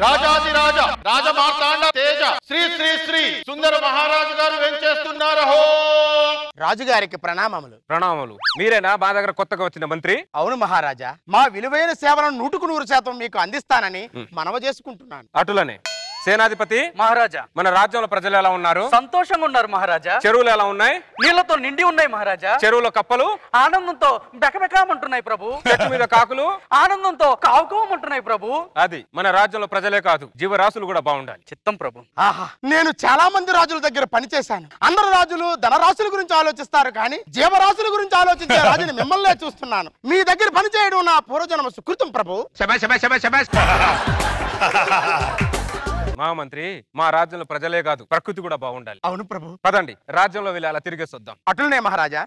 రాజాదిరాజ రాజమార్తాండ తేజ శ్రీ శ్రీ శ్రీ సుందర మహారాజు గారు వెంచేస్తున్నారు. రాజుగారికి ప్రణామములు. ప్రణామములు. మీరేనా మా దగ్గర కొత్తగా వచ్చిన మంత్రి? అవును మహారాజా, మా విలువైన సేవలను 100% మీకు అందిస్తానని మనవ చేసుకుంటున్నాను. అటులనే సేనాధిపతి మహారాజా, మన రాజ్యంలో ప్రజలు ఎలా ఉన్నారు? సంతోషంగా ఉన్నారు మహారాజా. చెరువులు ఎలా ఉన్నాయి? నీళ్లతో నిండి ఉన్నాయి మహారాజా. చెరువులో కప్పలు ఆనందంతో బెకబెకమంటున్నాయి ప్రభు. చెట్టు మీద కాకులు ఆనందంతో కావుకోమంటున్నాయి ప్రభు. అది మన రాజ్యంలో ప్రజలే కాదు, జీవరాశులు కూడా బాగుండాలి. చిత్తం ప్రభు. ఆహా, నేను చాలా మంది రాజుల దగ్గర పనిచేశాను. అందరు రాజులు ధనరాశుల గురించి ఆలోచిస్తారు, కానీ జీవరాశుల గురించి ఆలోచించే రాజుని మిమ్మల్నే చూస్తున్నాను. మీ దగ్గర పనిచేయడం నా పూర్వజన్మ సుకృతం ప్రభు. మహామంత్రి, మా రాజ్యంలో ప్రజలే కాదు, ప్రకృతి కూడా బాగుండాలి. అవును ప్రభు. పదండి, రాజ్యంలో వెళ్ళి అలా తిరిగేసి వద్దాం. అటులనే మహారాజా.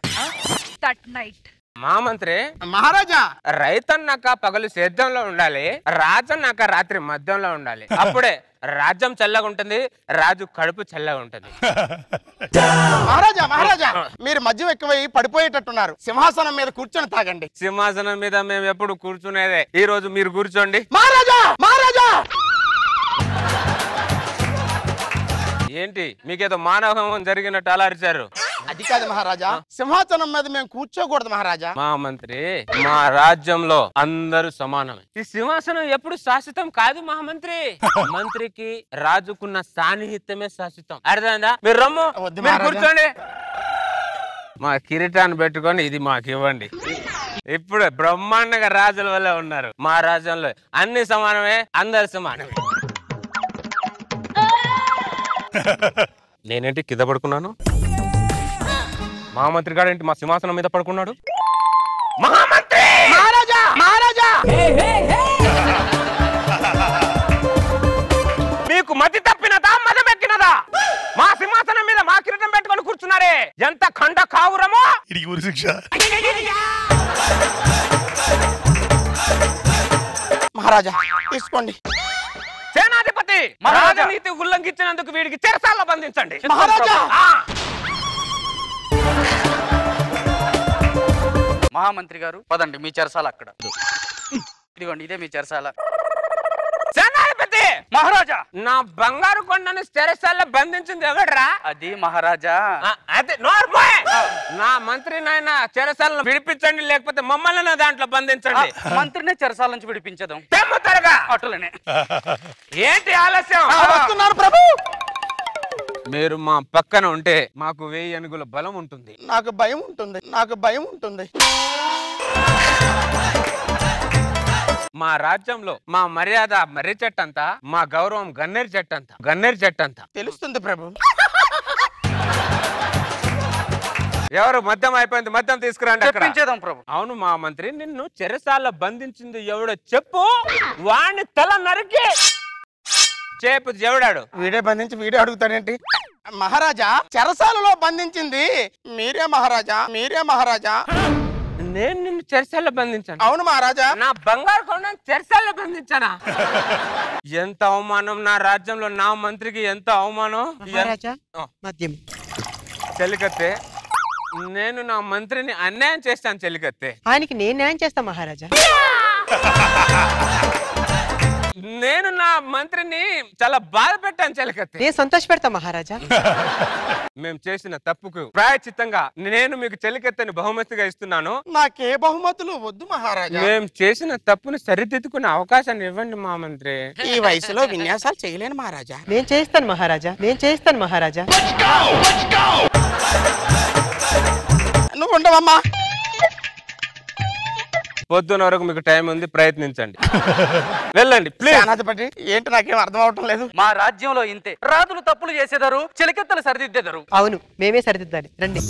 మహామంత్రి, మహారాజా, రైతన్నాక పగలు సేద్యంలో ఉండాలి, రాజన్నాక రాత్రి మద్యంలో ఉండాలి. అప్పుడే రాజ్యం చల్లగా ఉంటుంది, రాజు కడుపు చల్లగా ఉంటుంది. మహారాజా మహారాజా, మీరు మద్యం ఎక్కువై పడిపోయేటట్టున్నారు. సింహాసనం మీద కూర్చొని తాగండి. సింహాసనం మీద మేము ఎప్పుడు కూర్చునేదే, ఈ రోజు మీరు కూర్చోండి. మహారాజా మహారాజా, ఏంటి మీకేదో మానవం జరిగినట్టు అలా అరిచారు? అది కాదు మహారాజా, సింహాసనం మీద మేము కూర్చోకూడదు మహారాజా. మహామంత్రి, మా రాజ్యంలో అందరూ సమానమే. ఈ సింహాసనం ఎప్పుడు శాశ్వతం కాదు మహామంత్రి. మంత్రికి రాజుకున్న సాన్నిహిత్యమే శాశ్వతం. అర్థమైందా? మీరు రమ్ము, మీరు కూర్చోండి. మా కిరీటాన్ని పెట్టుకొని ఇది మాకు ఇవ్వండి. ఇప్పుడు బ్రహ్మాండంగా రాజుల వల్ల ఉన్నారు. మా రాజ్యంలో అన్ని సమానమే, అందరు సమానమే. నేనేంటి కింద పడుకున్నాను? మహామంత్రి గారు ఏంటి మా సింహాసనం మీద పడుకున్నాడు? మహామంత్రి! మహారాజా మహారాజా, మీకు మతి తప్పినదా, మదమెక్కినదా? మా సింహాసనం మీద మా కిరీటం పెట్టుకొని కూర్చున్నారే, ఎంత ఖండ కావురమో! ఇది ఊరి శిక్ష. మహారాజా తీసుకోండి. సేనాధిపతి, రాజనీతి ఉల్లంఘించినందుకు వీడికి చెరసాలలో బంధించండి. మహారాజా! మహామంత్రి గారు పదండి, మీ చెరసాల అక్కడ. ఇదిగోండి, ఇదే మీ చెరసాల. సేనాధిపతి మహారాజా, నా బంగారు కొండను చెరసాలలో బంధించింది ఎవడ్రా? అది మహారాజా. అదే నోర్మోయ్! నా మంత్రి నాయన చెరసాలను విడిపించండి, లేకపోతే మమ్మల్ని నా దాంట్లో బంధించండి. మంత్రినే చెరసాల నుంచి విడిపించదాం. తెమ్ముతారుగా. అటులనే. ఏంటి ఆలస్యం? వస్తున్నారు ప్రభు. మీరు మా పక్కన ఉంటే మాకు 1000 ఏనుగుల బలం ఉంటుంది. నాకు భయం ఉంటుంది, నాకు భయం ఉంటుంది. మా రాజ్యంలో మా మర్యాద మర్రి చెట్టంతా, మా గౌరవం గన్నేరు చెట్టంతా, గన్నేరు చెట్టంతా. తెలుస్తుంది ప్రభు. ఎవరు మద్యం అయిపోయింది, మద్యం తీసుకురండి. చెప్పించేదాం ప్రభు. అవును మా మంత్రి, నిన్ను చెరసాల బంధించింది ఎవడో చెప్పు, వాణ్ణి తల నరికి చేపు. ఎవడాడు? వీడే బంధించి వీడే అడుగుతాడేంటి? మహారాజా, చెరసాలలో బంధించింది మీరే మహారాజా, మీరే మహారాజా. నేను నిన్ను చెరసాల్లో బంధించాను? అవును మహారాజా. నా బంగారు కొండను చెరసాల్లో బంధించానా? ఎంత అవమానం! నా రాజ్యంలో నా మంత్రికి ఎంత అవమానం! చెలికత్తే, నేను నా మంత్రిని అన్యాయం చేస్తాను చెలికత్తే. ఆయనకి నేను న్యాయం చేస్తా మహారాజా. నేను నా మంత్రిని చాలా బాధ పెట్టాను చెలికత్తే. నేను సంతోష పెడతా మహారాజా. మేము చేసిన తప్పుకు ప్రాయచిత్తంగా నేను మీకు చెలికత్తెని బహుమతిగా ఇస్తున్నాను. నాకే బహుమతులు వద్దు మహారాజా. మేము చేసిన తప్పుని సరిదిద్దుకునే అవకాశాన్ని ఇవ్వండి మా మంత్రి. ఈ వయసులో విన్యాసాలు చేయలేను మహారాజా. నేను చేస్తాను మహారాజా, నేను చేస్తాను మహారాజా. నువ్వు ఉండవమ్మా. పొద్దున వరకు మీకు టైం ఉంది, ప్రయత్నించండి. వెళ్ళండి ప్లీజ్. సేనాధిపతి, ఏంటి నాకేం అర్థం అవటం లేదు. మా రాజ్యంలో ఇంతే, రాజులు తప్పులు చేసేదారు, చెలికెత్తలు సరిదిద్దేదారు. అవును, మేమే సరిదిద్దాలి. రండి.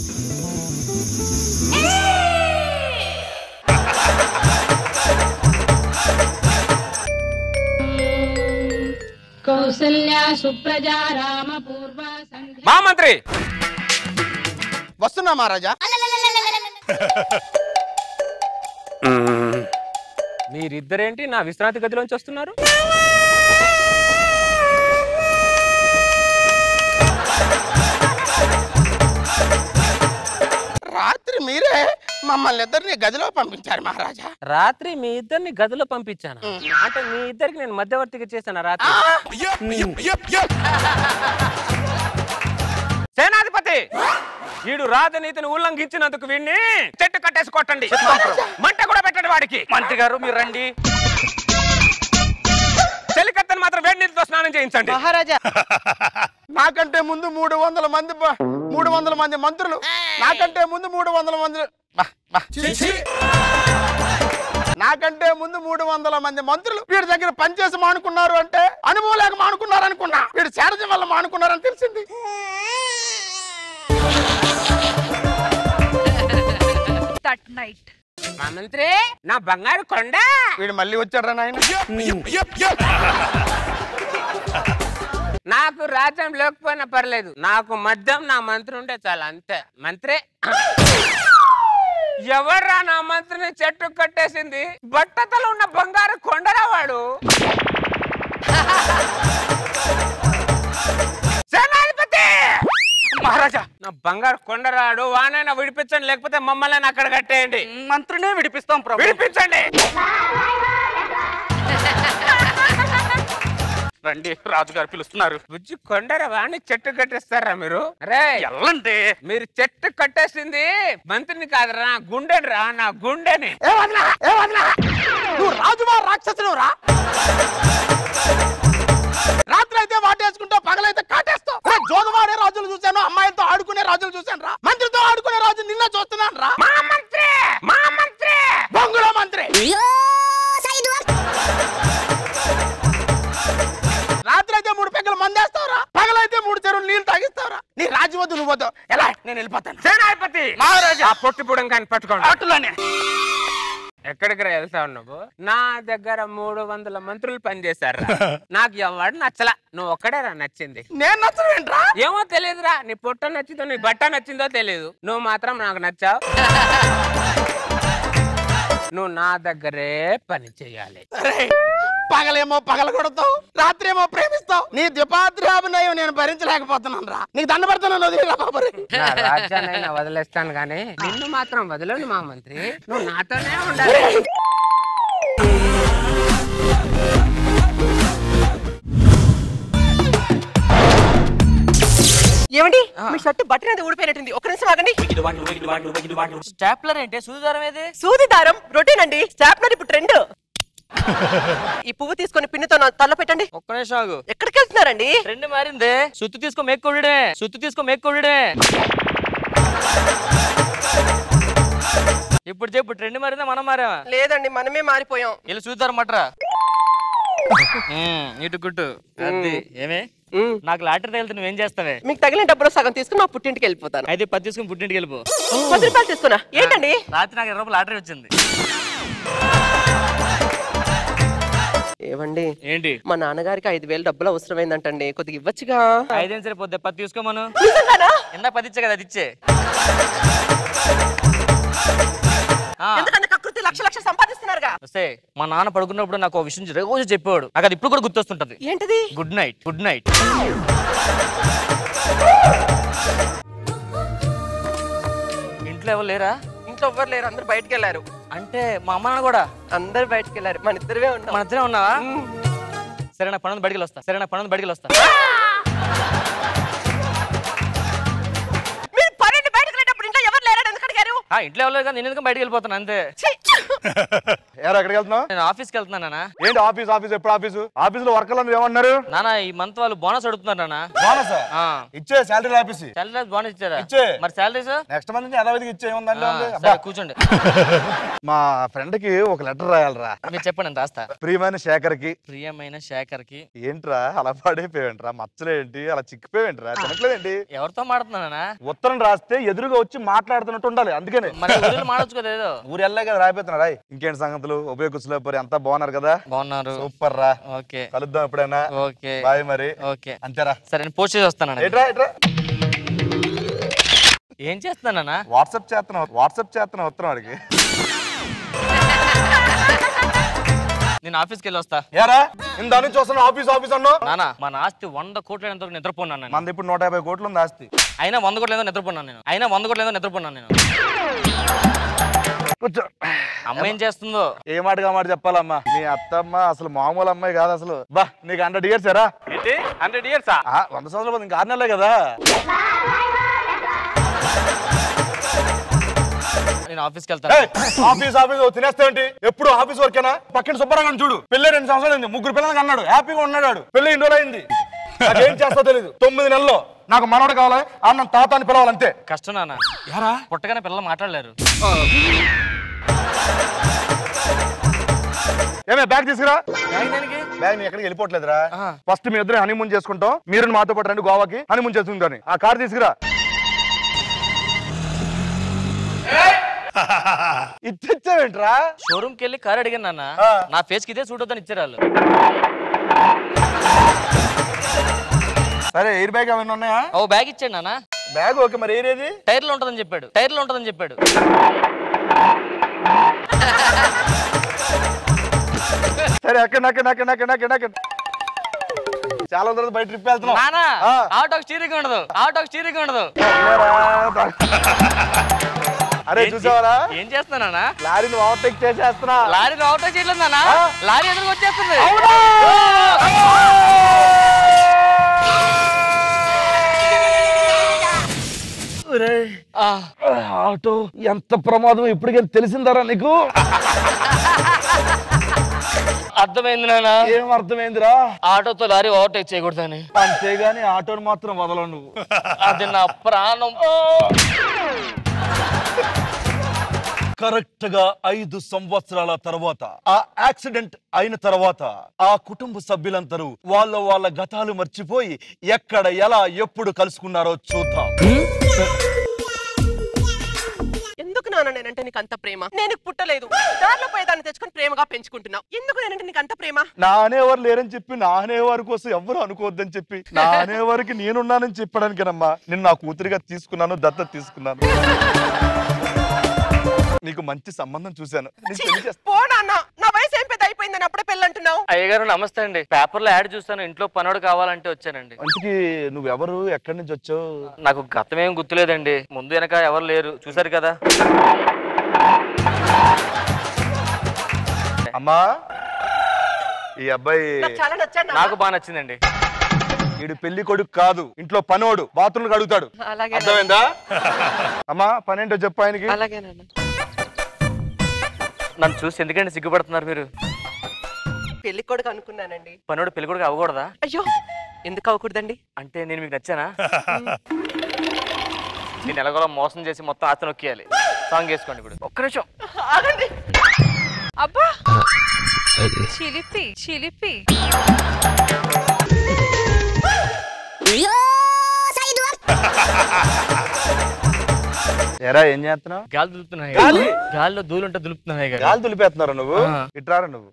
కౌసల్యా సుప్రజా రామ పూర్వ. మా మంత్రి వస్తున్నా మహారాజా. మీరిద్దరేంటి నా విశ్రాంతి గదిలోంచి వస్తున్నారు? రాత్రి మీరే మమ్మల్ని ఇద్దరిని గదిలో పంపించారు మహారాజా. రాత్రి మీ ఇద్దరిని గదిలో పంపించాను అంటే మీ ఇద్దరికి నేను మధ్యవర్తిగా చేశాను రాత్రి. సేనాధిపతి వీడు రాజనీతిని ఉల్లంఘించినందుకు వీడిని చెట్టు కట్టేసి కొట్టండి, మంట కూడా పెట్టండి వాడికి. మంత్రి గారు మీరు రండి. చెలికత్తని మాత్రం వేడి నీటితో స్నానం చేయించండి. మహారాజా నాకంటే ముందు 300 మంది మంత్రులు, నాకంటే ముందు 300 మంది నాకంటే ముందు 300 మంది మంత్రులు వీడి దగ్గర పనిచేసి మానుకున్నారు అంటే అనుభవం లేక మానుకున్నారు అనుకున్నా. వీడు శారజం వల్ల మానుకున్నారని తెలిసింది. మా మంత్రి నా బంగారు కొండ వీడు మళ్ళీ వచ్చాడ్రా నాయన. నాకు రాజ్యం లేకపోయినా పర్లేదు, నాకు మద్యం నా మంత్రి ఉంటే చాలు అంతే. మంత్రి ఎవర్రా నా మంత్రిని చెట్టు కట్టేసింది? బట్టతలు ఉన్న బంగారు కొండరా వాడు. సేనాధిపతి మహారాజా నా బంగారు కొండరాడు, వానైనా విడిపించండి లేకపోతే మమ్మల్ని అక్కడ కట్టేయండి. మంత్రినే విడిపిస్తాం ప్రభు. విడిపించండి. రండి, రాజుగారు పిలుస్తున్నారు. బుజ్జి కొండరా వాడిని చెట్టు కట్టేస్తారా మీరు? రే ఎల్లండి. మీరు చెట్టు కట్టేసింది మంత్రిని కాదురా, నా గుండెని నా గుండెని. నువ్వు రాజువా రాక్షసుడు రా? రాత్రి అయితే వాటేసుకుంటావు, పగలైతే కాటేస్తావు. జోదవాడే రాజులు చూశాను, అమ్మాయిలతో ఆడుకునే రాజులు చూశాను రా. మంత్రితో ఆడుకునే రాజు నిన్న చూస్తున్నాను రా. మా మంత్రి బొంగుల మంత్రి. రాత్రి అయితే 3 పెగ్గలు మందేస్తావురా, పగలైతే 3 చెరువులు నీళ్ళు తాగిస్తావురా. నీ రాజు వద్దు, నువ్వు వద్దు. ఎలా? నేను వెళ్ళిపోతాను. సేనాధిపతి మహారాజా ఆ పొట్టి పుడం కానీ పట్టుకోండి. అటులానే. ఎక్కడికి వెళ్తావు నువ్వు? నా దగ్గర 300 మంత్రులు పనిచేశారు. నాకు ఎవడు నచ్చలా, నువ్వు ఒక్కడేరా నచ్చింది. నేను నచ్చలేంట్రా? ఏమో తెలియదురా, నీ పొట్ట నచ్చిందో నీ బట్ట నచ్చిందో తెలియదు, నువ్వు మాత్రం నాకు నచ్చావు. నువ్వు నా దగ్గరే పని చెయ్యాలి. పగలేమో పగల కొడతావు, రాత్రి ఏమో ప్రేమిస్తావు. నీ ద్విపాత్రాభినయం నేను భరించలేకపోతున్నాను రా. నీకు దండ పెడతాను, వదిలేరా బాబు. నా రాజ్యాన్ని వదిలేస్తాను గానీ నిన్ను మాత్రం వదలను మా మంత్రి. నువ్వు నాతోనే ఉండాలి. ఏమండి మీ షర్టు బట్టనేది ఊడిపోయినట్టుంది, ఒక్క నిమిషం ఆగండి. స్టాప్లర్ ఏంటి? సూదిదారం ఏది? సూది దారం రొటీన్ అండి, స్టాప్లర్ ఇప్పుడు ట్రెండ్. ఈ పువ్వు తీసుకొని పిన్నుతో నా తల్ల పెట్టండి. ఒక్క నిమిషం ఆగు. ఎక్కడికి వెళ్తున్నారండి? ట్రెండ్ మారిందే. సుత్తు తీసుకో మేక్కొడమే. ఇప్పుడు చెప్పు, ట్రెండ్ మారిందా మనం మారావా? లేదండి, మనమే మారిపోయాం. వెళ్ళి సూదిదారం మట్రా. ఇటు గుట్టు అది. ఏమే నాకు లాటరీ తగిలితే నువ్వేం చేస్తావే? మీకు తగిలిన డబ్బులు సగం తీసుకుని మా పుట్టింటికి వెళ్ళిపోతాను. అయితే 10 తీసుకుని పుట్టింటికి వెళ్ళిపో. 10 రూపాయలు తీసుకున్నా. ఏంటండి? రాత్రి నాకు 20 రూపాయలు లాటరీ వచ్చింది. ఏవండి ఏంటి? మా నాన్నగారికి 5,000 డబ్బులు అవసరమైందంటండి, కొద్దిగా ఇవ్వచ్చుగా. 5 ఏం సరిపోద్ది, 10 తీసుకోమను. నిజంగానా? ఇందా 10 ఇచ్చే కదా, అది ఇచ్చే. ఎందుకంటే కకృతి లక్ష సంపాదిస్తున్నారుగా. వస్తే మా నాన్న పడుకున్నప్పుడు నాకు ఒక విషయం రోజు చెప్పేవాడు, నాకు అది ఇప్పుడు కూడా గుర్తొస్తుంటది. ఏంటిది? Good night. ఇంట్లో ఎవరు లేరా? ఇంట్లో ఎవ్వరు లేరు, అందరు బయటకు వెళ్ళారు. అంటే మా అమ్మ నాన్న కూడా అందరు బయటకు వెళ్ళారు, మన ఇద్దరే ఉన్నాం. మన ఇద్దరే ఉన్నావా? సరే నా పనులు బయటికి వస్తా. మీరు పన్నెండు బయటకు వెళ్ళేటప్పుడు ఇంట్లో ఎవరు లేరు, ఎందుకు అడిగారు? ఇంట్లో ఎవరు లేదు, నేను ఎందుకు బయటికి వెళ్ళిపోతాను అంతే. ఎక్కడికి వెళ్తున్నావు? నేను ఆఫీస్కి వెళ్తున్నాను నాన్న. ఏంటి ఆఫీస్? ఎప్పుడు ఆఫీసులో వర్కర్లు ఏమన్నారు నాన్న? ఈ మంత్ వాళ్ళు బోనస్ అడుగుతున్నారు నాన్న. బోనస్ ఇచ్చే శాలరీ ఆఫీస్ శాలరీ బోనస్ ఇచ్చారా? ఇచ్చే. మరి శాలరీస్ నెక్స్ట్ మంత్ యథావిధికి ఇచ్చే. కూర్చోండి. మా ఫ్రెండ్ కి ఒక లెటర్ రాయాలరా. మీరు చెప్పండి, నేను రాస్తా. ప్రియమైన శేఖర్ కి. ఏంట్రా అలా పాడైపోయావేంట్రా? మచ్చలేంటి అలా చిక్కిపోయావేంట్రా? తినట్లేదేంటి? ఎవరితో మాట్లాడుతున్నా? ఉత్తరం రాస్తే ఎదురుగా వచ్చి మాట్లాడుతున్నట్టు ఉండాలి, అందుకనే. మరి ఊరిలో మాట్లాడచ్చు కదా ఏదో. ఊరు వెళ్ళే కదా రాయిపోతున్నా. ఇంకేంటి సంగతులు? ఉభయ కుశలోపరి అంతా బాగున్నారు కదా? బాగున్నారు. సూపర్ రా. ఓకే, కలుద్దాం ఎప్పుడైనా. ఓకే బాయ్ మరి. ఓకే అంతేరా. సరే నేను పోస్ట్ చేసి వస్తాను. ఏం చేస్తున్నానా? వాట్సాప్ చేస్తున్నా ఉత్తరం వాడికి. నేను ఆఫీస్కి వెళ్ళి వస్తా. ఏరా ఇందా నుంచి వస్తున్నా ఆఫీస్ అన్నా. నానా మన ఆస్తి 100 కోట్ల నిద్రపోన్నాను నేను. మనది ఇప్పుడు 150 కోట్లు ఉంది ఆస్తి. అయినా 100 కోట్ల నిద్రపోన్నాను నేను. కూర్చో. అమ్మ ఏం చేస్తుందో ఏ మాటగా మాట చెప్పాలమ్మా. మీ అత్తమ్మ అసలు మామూలు అమ్మాయి కాదు అసలు. బా నీకు 100 years రా? 100 years 100 సంవత్సరాలు ఇంకా 6 నెలలే కదా. నేను ఆఫీస్కి వెళ్తాను. ఆఫీస్ తినేస్తావేంటి? ఎప్పుడు ఆఫీస్ వర్కేనా? పక్కన సుబ్బరంగా చూడు, పెళ్లి 2 సంవత్సరాలు అయింది, 3 పిల్లలకి అన్నాడు, హ్యాపీగా ఉన్నాడు. పెళ్లి 2 రోజులు అయింది. నాకేం చేస్తా తెలీదు. 9 నెలల్లో నాకు మనోడు కావాలి, అన్న తాత అని పిలవాలంతే. కష్టం నాన్న. యారా పుట్టగానే పిల్లలు మాట్లాడలేరు. ఏమే బ్యాగ్ తీసుకురా. బ్యాగ్ నీ ఎక్కడికి వెళ్ళిపోవట్లేదురా. ఫస్ట్ మీ ఇద్దరు హనీమూన్ చేసుకుంటాం, మీరు మాతో పాటు రండి గోవాకి హనీమూన్ చేసుకుంటాను. ఆ కార్ తీసుకురా. ఇచ్చావేంట్రా? షోరూమ్ కి వెళ్ళి కార్ అడిగాను నాన్న. నా ఫేస్ కి ఇదే సూట్ అవుతాను ఇచ్చారు వాళ్ళు. సరే ఎయిర్ బ్యాగ్ అవన్నీ ఉన్నాయా? ఓ బ్యాగ్ ఇచ్చాడు నాన్న. బ్యాగ్ ఓకే, మరి ఎయిర్ ఏది? టైర్ లో ఉంటుందని చెప్పాడు. సరే అక్కడ చాలా తర్వాత బయట ట్రిప్ వెళ్తున్నాం. ఆటోకి స్టీరింగ్ ఉండదు. అరే చూసావరా ఏం చేస్తున్నా? లారీని ఓవర్టేక్ చేసేస్తున్నా. లారీని ఓవర్టేక్ చేయలేదు నాన్న, లారీ ఎదురుకు వచ్చేస్తుంది. ఆటో ఎంత ప్రమాదం ఇప్పటికే తెలిసిందరా నీకు? అర్థమైంది నాన్న. ఏం అర్థమైందిరా? ఆటోతో లారీ ఓవర్టేక్ చేయకూడదని. అంతేగాని ఆటోని మాత్రం వదలవు నువ్వు. అది నా ప్రాణం. కరెక్ట్ గా 5 సంవత్సరాల తర్వాత ఆ యాక్సిడెంట్ అయిన తర్వాత ఆ కుటుంబ సభ్యులందరూ వాళ్ళ గతాలు మర్చిపోయి ఎక్కడ ఎలా ఎప్పుడు కలుసుకున్నారో చూద్దాం. ఎందుకు నాన్న నేనంటే నీకు అంత ప్రేమ? నేను పుట్టలేదు, దారిలో పోయేదాన్ని తెచ్చుకొని ప్రేమగా పెంచుకుంటున్నావు. ఎందుకు నేనంటే నీకు అంత ప్రేమ? నానేవారు లేరని చెప్పి నానేవారి కోసం ఎవరు అనుకోవద్దని చెప్పి నానేవారికి నేనున్నానని చెప్పడానికేనమ్మా నిన్ను నా కూతురిగా తీసుకున్నాను, దత్తత తీసుకున్నాను. నీకు మంచి సంబంధం చూశాను. నా వయసు ఏం పెద్ద అయిపోయిందని అప్పుడే పెళ్ళి అంటున్నావు. అయ్యగారు నమస్తే అండి. పేపర్ లో యాడ్ చూస్తాను, ఇంట్లో పనోడు కావాలంటే వచ్చానండి. అందుకే నువ్వెవరు, ఎక్కడి నుంచి వచ్చావు? నాకు గతం ఏం గుర్తులేదండి, ముందు వెనక ఎవరు లేరు, చూసారు కదా. అమ్మా ఈ అబ్బాయి చాలా నచ్చాడు. నాకు బాగా నచ్చిందండి. వీడు పెళ్లి కొడుకు కాదు, ఇంట్లో పనోడు, బాత్రూమ్ అడుగుతాడు. అర్థమైందా? అమ్మా పనేంటో చెప్పు ఆయనకి. నన్ను చూసి ఎందుకంటే సిగ్గుపడుతున్నారు మీరు? పెళ్లి కొడుకు అనుకున్నానండి. పనోడు పెళ్లి కొడుకు అవ్వకూడదా? అయ్యో ఎందుకు అవ్వకూడదండి? అంటే నేను మీకు నచ్చానా? నేను ఎలాగోలా మోసం చేసి మొత్తం ఆస్తి నొక్కియాలి. సాంగ్ వేసుకోండి ఇప్పుడు. ఒక్క నిమిషం ఆగండి. అబ్బా చిలిపి చిలిపి. ఎరా ఏం చేస్తున్నావు? గాలి దులుపుతున్నాయి. గాలిలో దూలుంటే దులుపుతున్నాయి. గాలి దులిపేస్తున్నారు నువ్వు. ఇట్రారా నువ్వు,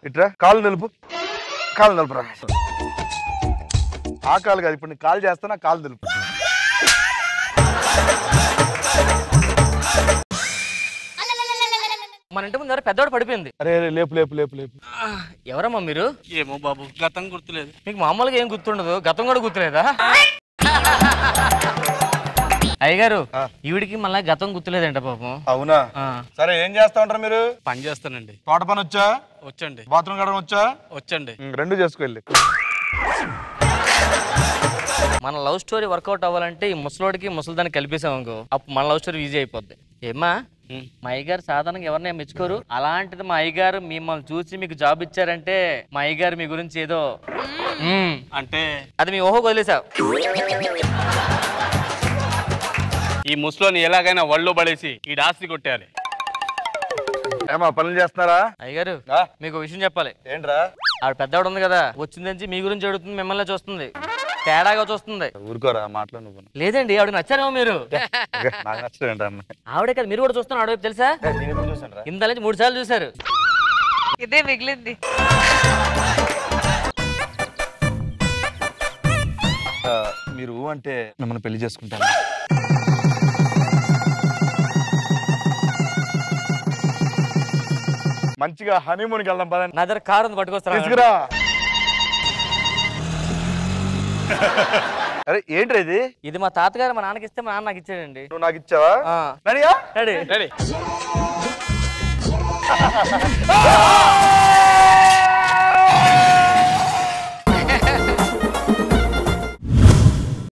ఇట్రా. కాలు నిలుపు, కాలు నిలుపురా. ఆ కాలు కాదు, ఇప్పుడు నీకు కాలు చేస్తున్నా, కాలు నిలుపు. మన ఇంటి ముందు పెద్దవాడు పడిపోయింది. అరే లేపు లేపు లేపు లేపు. ఎవరమ్మా మీరు? ఏమో బాబు, గతం గుర్తులేదు. మీకు మామూలుగా ఏం గుర్తుండదు, గతం కూడా గుర్తులేదా? అయ్యగారు ఈవిడికి మళ్ళీ గతం గుర్తులేదంట పాపం. అవునా? సరే ఏం చేస్తా ఉంటారు మీరు? పని చేస్తానండి. తోట పని వచ్చా? వచ్చండి. బాత్రూమ్ కడగడం వచ్చా? వచ్చండి. 2 చేసుకెళ్ళి. మన లవ్ స్టోరీ వర్కౌట్ అవ్వాలంటే ఈ ముసలోడికి ముసలిదాన్ని కలిపేసాం అనుకో, అప్పుడు మన లవ్ స్టోరీ ఈజీ అయిపోద్ది. ఏమ్మా మా అయ్యగారు సాధారణంగా ఎవరినైనా మెచ్చుకోరు, అలాంటిది మా అయ్యగారు మిమ్మల్ని చూసి మీకు జాబ్ ఇచ్చారంటే మా అయ్యగారు మీ గురించి ఏదో అంటే అది మీ ఊహకు వదిలేసావు. ఈ ముసలోని ఎలాగైనా వళ్ళు పడేసి ఈ ఆస్తి కొట్టాలి. ఏమా పనులు చేస్తున్నారా? అయ్యగారు మీకు విషయం చెప్పాలి. ఏంట్రా? ఆవిడ పెద్దవాడు ఉంది కదా, వచ్చిందని మీ గురించి అడుగుతుంది, మిమ్మల్ని చూస్తుంది, తేడాగా చూస్తుంది. ఊరుకోరా మాటలు నువ్వు. లేదండి ఆవిడకి నచ్చారేమో మీరు. నాకు నచ్చలేంట. ఆవిడే కదా మీరు కూడా చూస్తున్నారు ఆవిడ తెలుసా? ఇంత నుంచి 3 సార్లు చూసారు. ఇదే మిగిలింది. మీరు అంటే మిమ్మల్ని పెళ్లి చేసుకుంటాను. మంచిగా హనీమూన్కి వెళ్దాం పదండి. నా దగ్గర కారు ఉంది, పట్టుకొస్తాను. తీసుకురా. అరే ఏంటి ఇది? ఇది మా తాతగారు మా నాన్నకి ఇస్తే మా నాన్న నాకు ఇచ్చాడండి. నువ్వు నాకు ఇచ్చావా? రెడీ. ఆ!